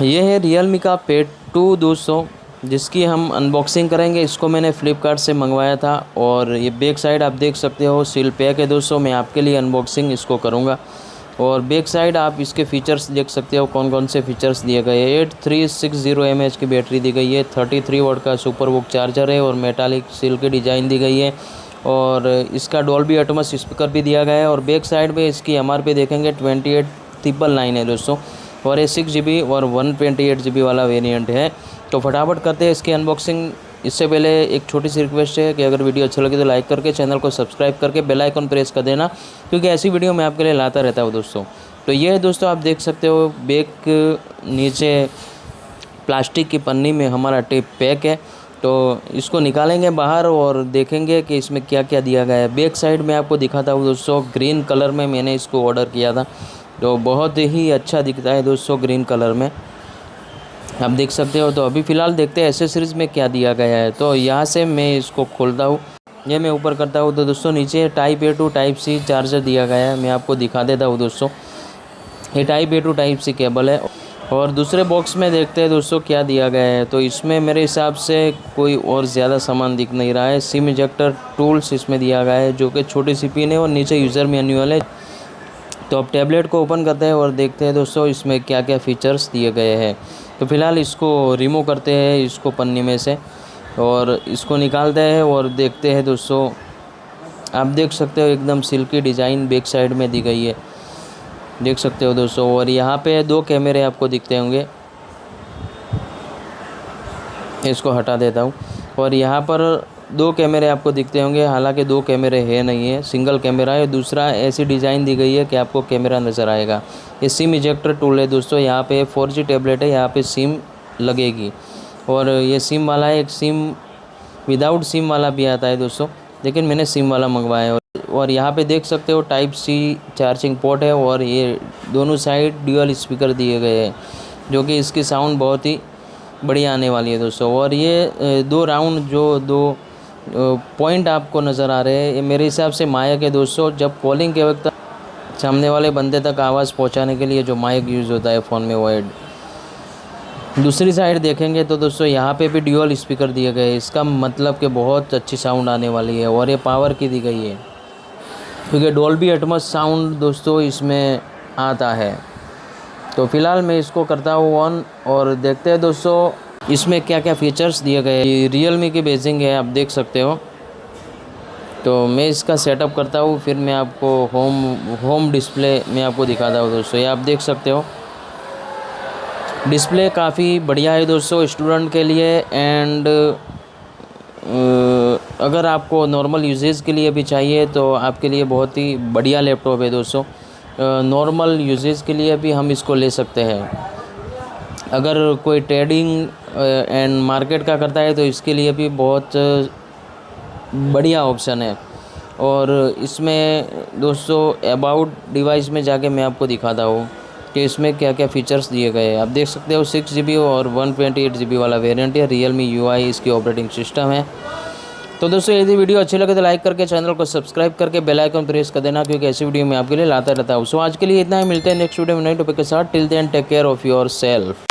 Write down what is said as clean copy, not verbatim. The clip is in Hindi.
ये है Realme का Pad 2 200, जिसकी हम अनबॉक्सिंग करेंगे। इसको मैंने फ़्लिपकार्ट से मंगवाया था और ये बैक साइड आप देख सकते हो सील पैक है दोस्तों। मैं आपके लिए अनबॉक्सिंग इसको करूँगा और बैक साइड आप इसके फ़ीचर्स देख सकते हो कौन कौन से फ़ीचर्स दिए गए हैं। 8360 mAh की बैटरी दी गई है, 33 वाट का सुपर वोक चार्जर है और मेटालिक सील की डिज़ाइन दी गई है और इसका डॉल्बी एटमॉस स्पीकर भी दिया गया है। और बैक साइड में इसकी MRP देखेंगे 28,999 है दोस्तों और ये 6 GB और 128 GB वाला वेरिएंट है। तो फटाफट करते हैं इसकी अनबॉक्सिंग। इससे पहले एक छोटी सी रिक्वेस्ट है कि अगर वीडियो अच्छा लगे तो लाइक करके चैनल को सब्सक्राइब करके बेल आइकन प्रेस कर देना, क्योंकि ऐसी वीडियो मैं आपके लिए लाता रहता हूँ दोस्तों। तो ये है दोस्तों, आप देख सकते हो बैक नीचे प्लास्टिक की पन्नी में हमारा टेप पैक है। तो इसको निकालेंगे बाहर और देखेंगे कि इसमें क्या क्या दिया गया है। बैक साइड में आपको दिखाता हूँ दोस्तों, ग्रीन कलर में मैंने इसको ऑर्डर किया था, तो बहुत ही अच्छा दिखता है दोस्तों ग्रीन कलर में, आप देख सकते हो। तो अभी फ़िलहाल देखते हैं एसेसरीज़ में क्या दिया गया है। तो यहाँ से मैं इसको खोलता हूँ, ये मैं ऊपर करता हूँ। तो दोस्तों नीचे type A to type C charger दिया गया है, मैं आपको दिखा देता हूँ दोस्तों। ये type A to type C cable है। और दूसरे बॉक्स में देखते हैं दोस्तों क्या दिया गया है। तो इसमें मेरे हिसाब से कोई और ज़्यादा सामान दिख नहीं रहा है। सिम इजेक्टर टूल्स इसमें दिया गया है, जो कि छोटी सी पिन है और नीचे यूज़र मैनुअल है। तो अब टैबलेट को ओपन करते हैं और देखते हैं दोस्तों इसमें क्या क्या फ़ीचर्स दिए गए हैं। तो फ़िलहाल इसको रिमूव करते हैं इसको पन्नी में से और इसको निकालते हैं और देखते हैं दोस्तों। आप देख सकते हो एकदम सिल्की डिज़ाइन बैक साइड में दी गई है, देख सकते हो दोस्तों। और यहाँ पे 2 कैमरे आपको दिखते होंगे, इसको हटा देता हूँ। और यहाँ पर 2 कैमरे आपको दिखते होंगे, हालांकि 2 कैमरे है नहीं है, सिंगल कैमरा है। दूसरा ऐसी डिज़ाइन दी गई है कि आपको कैमरा नज़र आएगा। ये सिम इजेक्टर टूल है दोस्तों, यहाँ पे 4G टैबलेट है, यहाँ पे सिम लगेगी। और ये सिम वाला है, एक सिम विदाउट सिम वाला भी आता है दोस्तों, लेकिन मैंने सिम वाला मंगवाया है। और यहाँ पे देख सकते हो टाइप C चार्जिंग पोर्ट है और ये दोनों साइड ड्यूअल स्पीकर दिए गए हैं, जो कि इसकी साउंड बहुत ही बढ़िया आने वाली है दोस्तों। और ये 2 राउंड जो 2 पॉइंट आपको नज़र आ रहे हैं, ये मेरे हिसाब से माइक है दोस्तों। जब कॉलिंग के वक्त सामने वाले बंदे तक आवाज़ पहुंचाने के लिए जो माइक यूज़ होता है फ़ोन में, वायर्ड। दूसरी साइड देखेंगे तो दोस्तों यहाँ पे भी ड्यूअल स्पीकर दिए गए हैं, इसका मतलब कि बहुत अच्छी साउंड आने वाली है। और ये पावर की दी गई है, क्योंकि डॉल्बी एटमॉस साउंड दोस्तों इसमें आता है। तो फ़िलहाल मैं इसको करता हूँ ऑन और देखते हैं दोस्तों इसमें क्या क्या फ़ीचर्स दिए गए हैं। Realme की बेसिंग है, आप देख सकते हो। तो मैं इसका सेटअप करता हूँ, फिर मैं आपको होम डिस्प्ले मैं आपको दिखाता हूँ दोस्तों। ये आप देख सकते हो डिस्प्ले काफ़ी बढ़िया है दोस्तों स्टूडेंट के लिए। एंड अगर आपको नॉर्मल यूजेज के लिए भी चाहिए तो आपके लिए बहुत ही बढ़िया लैपटॉप है दोस्तों। नॉर्मल यूजेज के लिए भी हम इसको ले सकते हैं। अगर कोई ट्रेडिंग एंड मार्केट का करता है तो इसके लिए भी बहुत बढ़िया ऑप्शन है। और इसमें दोस्तों अबाउट डिवाइस में जाके मैं आपको दिखाता हूँ कि इसमें क्या क्या फ़ीचर्स दिए गए हैं। आप देख सकते हो 6 GB और 128 GB वाला वेरिएंट है। Realme UI इसकी ऑपरेटिंग सिस्टम है। तो दोस्तों यदि वीडियो अच्छी लगे तो लाइक करके चैनल को सब्सक्राइब करके बेल आइकन प्रेस कर देना, क्योंकि ऐसी वीडियो मैं आपके लिए लाता रहता हूँ। सो आज के लिए इतना ही, मिलते हैं नेक्स्ट वीडियो में नई टॉपिक के साथ। Till then take care of your self.